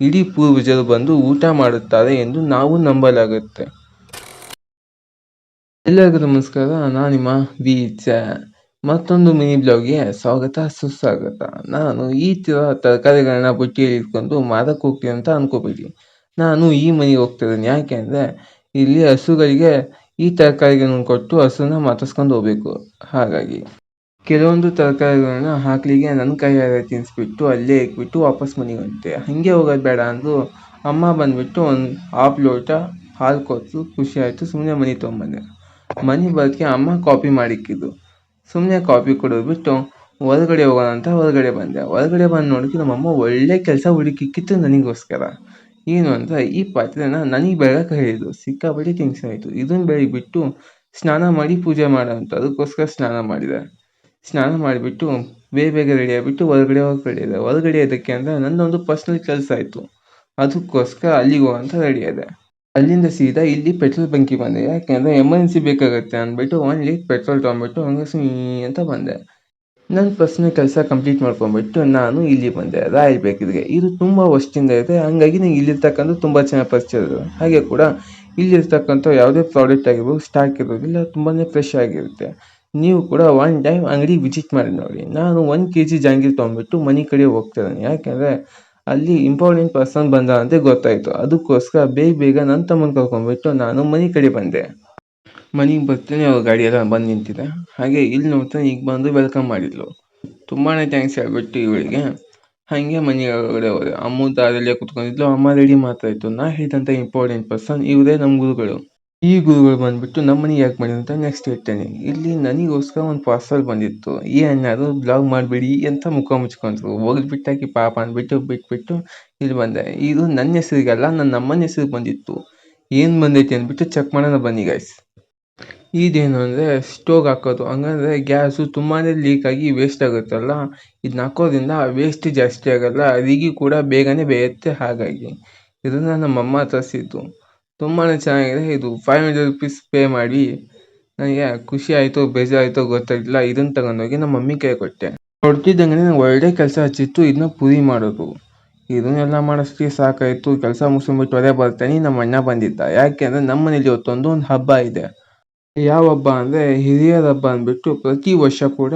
ಇಡೀ ಪೂರ್ವಜರು ಬಂದು ಊಟ ಮಾಡುತ್ತಾರೆ ಎಂದು ನಾವು ನಂಬಲಾಗುತ್ತೆ. ಎಲ್ಲರಿಗೂ ನಮಸ್ಕಾರ, ನಾನು ನಿಮ್ಮ ಬೀಚ ಮತ್ತೊಂದು ಮಿನಿ ಬ್ಲಾಗ್ಗೆ ಸ್ವಾಗತ ಸುಸ್ವಾಗತ. ನಾನು ಈ ಥರ ತರಕಾರಿಗಳನ್ನ ಬುಟ್ಟಿಯಲ್ಲಿ ಇಟ್ಕೊಂಡು ಮಾರಕ್ಕೆ ಹೋಗ್ತೀನಿ ಅಂತ ಅನ್ಕೋಬೇಡಿ. ನಾನು ಈ ಮನೆಗೆ ಹೋಗ್ತಿದ್ದೀನಿ, ಯಾಕೆ ಅಂದರೆ ಇಲ್ಲಿ ಹಸುಗಳಿಗೆ ಈ ತರಕಾರಿಗಳನ್ನು ಕೊಟ್ಟು ಹಸುನ ಮಾತಾಡ್ಸ್ಕೊಂಡು ಹೋಗ್ಬೇಕು. ಹಾಗಾಗಿ ಕೆಲವೊಂದು ತರಕಾರಿಗಳನ್ನ ಹಾಕ್ಲಿಗೆ ನನ್ನ ಕೈಯಾರೆ ತಿನ್ನಿಸ್ಬಿಟ್ಟು ಅಲ್ಲೇ ಇಟ್ಬಿಟ್ಟು ವಾಪಸ್ ಮನೆಗೆ ಹೊಂಟೆ. ಹಾಗೆ ಹೋಗೋದು ಬೇಡ ಅಂದು ಅಮ್ಮ ಬಂದುಬಿಟ್ಟು ಒಂದು ಹಾಫ್ ಲೋಟ ಹಾಲು ಕೊಟ್ಟು ಖುಷಿ ಆಯಿತು. ಸುಮ್ಮನೆ ಮನೆ ತೊಗೊಂಬಂದೆ. ಮನೆ ಬರೋಕ್ಕೆ ಅಮ್ಮ ಕಾಫಿ ಮಾಡಿಕ್ಕಿದ್ದು. ಸುಮ್ಮನೆ ಕಾಫಿ ಕುಡಿದ್ಬಿಟ್ಟು ಹೊರಗಡೆ ಹೋಗೋಣ ಅಂತ ಹೊರಗಡೆ ಬಂದೆ. ಹೊರಗಡೆ ಬಂದು ನೋಡಿದ್ರೆ ನಮ್ಮಮ್ಮ ಒಳ್ಳೆ ಕೆಲಸ ಹುಡುಕಿಕ್ಕಿತ್ತು ನನಗೋಸ್ಕರ. ಏನು ಅಂದರೆ ಈ ಪಾತ್ರೆನ ನನಗೆ ಬೆಳಗ್ಗೆ ಹೇಳಿದ್ರು. ಸಿಕ್ಕಾಪಟ್ಟೆ ಟೆನ್ಷನ್ ಆಯಿತು. ಇದನ್ನು ಬೆಳಗ್ಬಿಟ್ಟು ಸ್ನಾನ ಮಾಡಿ ಪೂಜೆ ಮಾಡೋ ಅಂತ ಅದಕ್ಕೋಸ್ಕರ ಸ್ನಾನ ಮಾಡಿದೆ. ಸ್ನಾನ ಮಾಡಿಬಿಟ್ಟು ಬೇಗ ರೆಡಿ ಆಗಿಬಿಟ್ಟು ಹೊರಗಡೆ ಇದಕ್ಕೆ ಅಂದರೆ ನನ್ನೊಂದು ಪರ್ಸ್ನಲ್ ಕೆಲಸ ಆಯಿತು. ಅದಕ್ಕೋಸ್ಕರ ಅಲ್ಲಿಗೆ ಹೋಗಂತ ರೆಡಿ ಆದೆ. ಅಲ್ಲಿಂದ ಸೀದಾ ಇಲ್ಲಿ ಪೆಟ್ರೋಲ್ ಬಂಕಿಗೆ ಬಂದೆ. ಯಾಕೆಂದರೆ ಎಮರ್ಜೆನ್ಸಿ ಬೇಕಾಗುತ್ತೆ ಅಂದ್ಬಿಟ್ಟು 1 ಲೀಟ್ರ್ ಪೆಟ್ರೋಲ್ ತೊಗೊಂಡ್ಬಿಟ್ಟು ಹಂಗೆ ಅಂತ ಬಂದೆ. ನನ್ನ ಪರ್ಸ್ನಲ್ ಕೆಲಸ ಕಂಪ್ಲೀಟ್ ಮಾಡ್ಕೊಂಡ್ಬಿಟ್ಟು ನಾನು ಇಲ್ಲಿ ಬಂದೆ ರಾಯಲ್ ಬೇಕರಿಗೆ. ಇದು ತುಂಬ ವರ್ಷದಿಂದ ಇದೆ, ಹಂಗಾಗಿ ನಂಗೆ ಇಲ್ಲಿರ್ತಕ್ಕಂಥ ತುಂಬ ಚೆನ್ನಾಗಿ ಪರಿಚಯ ಇದೆ. ಹಾಗೆ ಕೂಡ ಇಲ್ಲಿರ್ತಕ್ಕಂಥ ಯಾವುದೇ ಪ್ರಾಡಕ್ಟ್ ಆಗಿರ್ಬೋದು ಸ್ಟಾಕ್ ಇರೋದಿಲ್ಲ, ತುಂಬಾ ಫ್ರೆಶ್ ಆಗಿರುತ್ತೆ. ನೀವು ಕೂಡ 1 ಟೈಮ್ ಅಂಗಡಿಗೆ ವಿಸಿಟ್ ಮಾಡಿ ನೋಡಿ. ನಾನು 1 kg ಜಾಂಗೀರ್ ತೊಗೊಂಡ್ಬಿಟ್ಟು ಮನೆ ಕಡೆ ಹೋಗ್ತಿದ್ದೀನಿ. ಯಾಕೆಂದರೆ ಅಲ್ಲಿ ಇಂಪಾರ್ಟೆಂಟ್ ಪರ್ಸನ್ ಬಂದ ಅಂತ ಗೊತ್ತಾಯಿತು. ಅದಕ್ಕೋಸ್ಕರ ಬೇಗ ನನ್ನ ತಮ್ಮನ ಕರ್ಕೊಂಡ್ಬಿಟ್ಟು ನಾನು ಮನೆ ಕಡೆ ಬಂದೆ. ಮನೆಗೆ ಬರ್ತೀನಿ, ಅವ್ರ ಗಾಡಿ ಎಲ್ಲ ಬಂದು ನಿಂತಿದೆ. ಹಾಗೆ ಇಲ್ಲಿ ನೋಡ್ತಾನೆ ಈಗ ಬಂದು ವೆಲ್ಕಮ್ ಮಾಡಿದ್ಲು. ತುಂಬಾ ಥ್ಯಾಂಕ್ಸ್ ಹೇಳ್ಬಿಟ್ಟು ಇವಳಿಗೆ ಹಾಗೆ ಮನೆ ಒಳಗಡೆ ಹೋದೆ. ಅಮ್ಮ ದಾರಲ್ಲೇ ಕುತ್ಕೊಂಡಿದ್ಲು. ಅಮ್ಮ ರೆಡಿ ಮಾತಾಯಿತು. ನಾ ಹೇಳಿದಂಥ ಇಂಪಾರ್ಟೆಂಟ್ ಪರ್ಸನ್ ಇವರೇ ನಮ್ಮ ಗುರುಗಳು. ಈ ಗುರುಗಳು ಬಂದುಬಿಟ್ಟು ನಮ್ಮ ಮನೆಗೆ ಯಾಕೆ ಮಾಡಿ ಅಂತ ನೆಕ್ಸ್ಟ್ ಹೇಳ್ತೇನೆ. ಇಲ್ಲಿ ನನಗೋಸ್ಕರ ಒಂದು ಪಾರ್ಸಲ್ ಬಂದಿತ್ತು. ಏನಾದ್ರು ಬ್ಲಾಗ್ ಮಾಡಬೇಡಿ ಅಂತ ಮುಖ ಮುಚ್ಕೊಂಡ್ರು. ಒಗ್ದ್ಬಿಟ್ಟಾಕಿ ಪಾಪ ಅಂದ್ಬಿಟ್ಟು ಬಿಟ್ಬಿಟ್ಟು ಇಲ್ಲಿ ಬಂದೆ. ಇದು ನನ್ನ ಹೆಸರಿಗಲ್ಲ, ನನ್ನ ಅಮ್ಮನ ಹೆಸರಿಗೆ ಬಂದಿತ್ತು. ಏನು ಬಂದೈತಿ ಅಂದ್ಬಿಟ್ಟು ಚೆಕ್ ಮಾಡೋಣ ಬನ್ನಿ ಗೈಸ್. ಇದೇನು ಅಂದರೆ ಸ್ಟೋವ್ ಹಾಕೋದು. ಹಂಗಂದರೆ ಗ್ಯಾಸು ತುಂಬಾ ಲೀಕ್ ಆಗಿ ವೇಸ್ಟ್ ಆಗುತ್ತಲ್ಲ, ಇದನ್ನ ಹಾಕೋದ್ರಿಂದ ವೇಸ್ಟ್ ಜಾಸ್ತಿ ಆಗೋಲ್ಲ, ಅಡಿಗೆ ಕೂಡ ಬೇಗನೆ ಬೇಯುತ್ತೆ. ಹಾಗಾಗಿ ಇದನ್ನು ನಮ್ಮಮ್ಮ ತರಿಸಿದ್ದು. ತುಂಬಾ ಚೆನ್ನಾಗಿದೆ. ಇದು 500 rupees ಪೇ ಮಾಡಿ ನನಗೆ ಖುಷಿ ಆಯಿತು ಬೇಜಾರಾಯಿತು ಗೊತ್ತಾಗಿಲ್ಲ. ಇದನ್ನು ತಗೊಂಡೋಗಿ ನಮ್ಮ ಮಮ್ಮಿ ಕೈ ಕೊಟ್ಟೆ. ಕೊಡ್ತಿದ್ದಂಗೆ ನಂಗೆ ಒಳ್ಳೆ ಕೆಲಸ ಹಚ್ಚಿತ್ತು, ಇದನ್ನ ಪೂರಿ ಮಾಡೋದು. ಇದನ್ನೆಲ್ಲ ಮಾಡೋಷ್ಟಕ್ಕೆ ಸಾಕಾಯಿತು. ಕೆಲಸ ಮುಗಿಸ್ಕೊಂಡ್ಬಿಟ್ಟು ಹೊರಗೆ ಬರ್ತಾನೆ ನಮ್ಮ ಅಣ್ಣ ಬಂದಿದ್ದ. ಯಾಕೆ ಅಂದರೆ ನಮ್ಮ ಮನೇಲಿ ಒಂದು ಹಬ್ಬ ಇದೆ. ಯಾವ ಹಬ್ಬ ಅಂದರೆ ಹಿರಿಯರ ಹಬ್ಬ ಅಂದ್ಬಿಟ್ಟು ಪ್ರತಿ ವರ್ಷ ಕೂಡ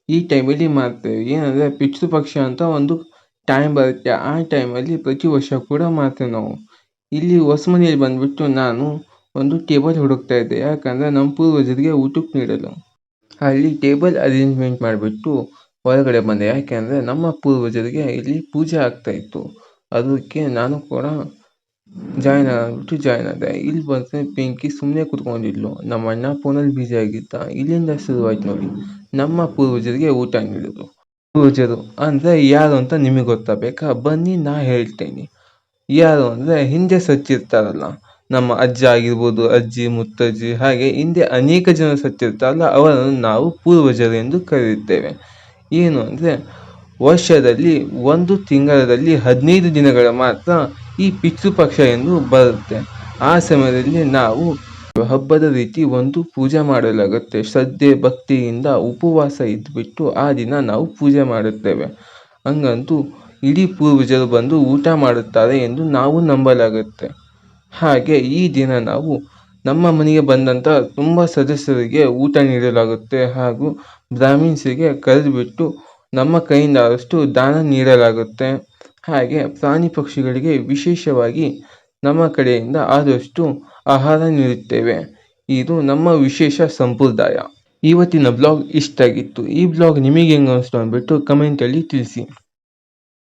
ಈ ಟೈಮಲ್ಲಿ ಮಾಡ್ತೇವೆ. ಏನಂದರೆ ಪಿತೃಪಕ್ಷ ಅಂತ ಒಂದು ಟೈಮ್ ಬರುತ್ತೆ. ಆ ಟೈಮಲ್ಲಿ ಪ್ರತಿ ವರ್ಷ ಕೂಡ ಮಾಡ್ತೇವೆ ನಾವು. ಇಲ್ಲಿ ಹೊಸ ಮನೆಯಲ್ಲಿ ಬಂದುಬಿಟ್ಟು ನಾನು ಒಂದು ಟೇಬಲ್ ಹುಡುಕ್ತಾ ಇದ್ದೆ. ಯಾಕಂದರೆ ನಮ್ಮ ಪೂರ್ವಜರಿಗೆ ಊಟಕ್ಕೆ ನೀಡಲು. ಅಲ್ಲಿ ಟೇಬಲ್ ಅರೇಂಜ್ಮೆಂಟ್ ಮಾಡಿಬಿಟ್ಟು ಹೊರಗಡೆ ಬಂದೆ. ಯಾಕೆಂದರೆ ನಮ್ಮ ಪೂರ್ವಜರಿಗೆ ಇಲ್ಲಿ ಪೂಜೆ ಆಗ್ತಾಯಿತ್ತು. ಅದಕ್ಕೆ ನಾನು ಕೂಡ ಜಾಯ್ನ್ ಆದೆ. ಇಲ್ಲಿ ಬಂದರೆ ಪಿಂಕಿ ಸುಮ್ಮನೆ ಕೂತ್ಕೊಂಡಿದ್ಲು. ನಮ್ಮ ಅಣ್ಣ ಫೋನಲ್ಲಿ ಬ್ಯುಸಿ ಆಗಿದ್ದ. ಇಲ್ಲಿಂದ ಶುರುವಾಯ್ತು ನೋಡಿ ನಮ್ಮ ಪೂರ್ವಜರಿಗೆ ಊಟ ನೀಡೋದು. ಪೂರ್ವಜರು ಅಂದರೆ ಯಾರು ಅಂತ ನಿಮಗೆ ಗೊತ್ತಾಗಬೇಕಾ? ಬನ್ನಿ ನಾ ಹೇಳ್ತೇನೆ. ಯಾರು ಅಂದರೆ ಹಿಂದೆ ಸತ್ತಿರ್ತಾರಲ್ಲ, ನಮ್ಮ ಅಜ್ಜ ಆಗಿರ್ಬೋದು, ಅಜ್ಜಿ, ಮುತ್ತಜ್ಜಿ, ಹಾಗೆ ಹಿಂದೆ ಅನೇಕ ಜನ ಸತ್ತಿರ್ತಾರಲ್ಲ, ಅವರನ್ನು ನಾವು ಪೂರ್ವಜರು ಎಂದು ಕರೆಯುತ್ತೇವೆ. ಏನು ಅಂದರೆ ವರ್ಷದಲ್ಲಿ 1 ತಿಂಗಳಲ್ಲಿ 15 ದಿನಗಳ ಮಾತ್ರ ಈ ಪಿತೃಪಕ್ಷ ಎಂದು ಬರುತ್ತೆ. ಆ ಸಮಯದಲ್ಲಿ ನಾವು ಹಬ್ಬದ ರೀತಿ ಒಂದು ಪೂಜೆ ಮಾಡಲಾಗುತ್ತೆ. ಶ್ರದ್ಧೆ ಭಕ್ತಿಯಿಂದ ಉಪವಾಸ ಇದ್ದುಬಿಟ್ಟು ಆ ದಿನ ನಾವು ಪೂಜೆ ಮಾಡುತ್ತೇವೆ. ಹಂಗಂತೂ ಇಡೀ ಪೂರ್ವಜರು ಬಂದು ಊಟ ಮಾಡುತ್ತಾರೆ ಎಂದು ನಾವು ನಂಬಲಾಗುತ್ತೆ. ಹಾಗೆ ಈ ದಿನ ನಾವು ನಮ್ಮ ಮನೆಗೆ ಬಂದಂಥ ತುಂಬ ಸದಸ್ಯರಿಗೆ ಊಟ ನೀಡಲಾಗುತ್ತೆ. ಹಾಗೂ ಬ್ರಾಹ್ಮಿನ್ಸಿಗೆ ಕರೆದುಬಿಟ್ಟು ನಮ್ಮ ಕೈಯಿಂದ ಆದಷ್ಟು ದಾನ ನೀಡಲಾಗುತ್ತೆ. ಹಾಗೆ ಪ್ರಾಣಿ ಪಕ್ಷಿಗಳಿಗೆ ವಿಶೇಷವಾಗಿ ನಮ್ಮ ಕಡೆಯಿಂದ ಆದಷ್ಟು ಆಹಾರ ನೀಡುತ್ತೇವೆ. ಇದು ನಮ್ಮ ವಿಶೇಷ ಸಂಪ್ರದಾಯ. ಇವತ್ತಿನ ಬ್ಲಾಗ್ ಇಷ್ಟ ಆಗಿತ್ತು. ಈ ಬ್ಲಾಗ್ ನಿಮಗೆ ಹೆಂಗೆ ಅನಿಸ್ತು ಅಂದ್ಬಿಟ್ಟು ಕಮೆಂಟಲ್ಲಿ ತಿಳಿಸಿ.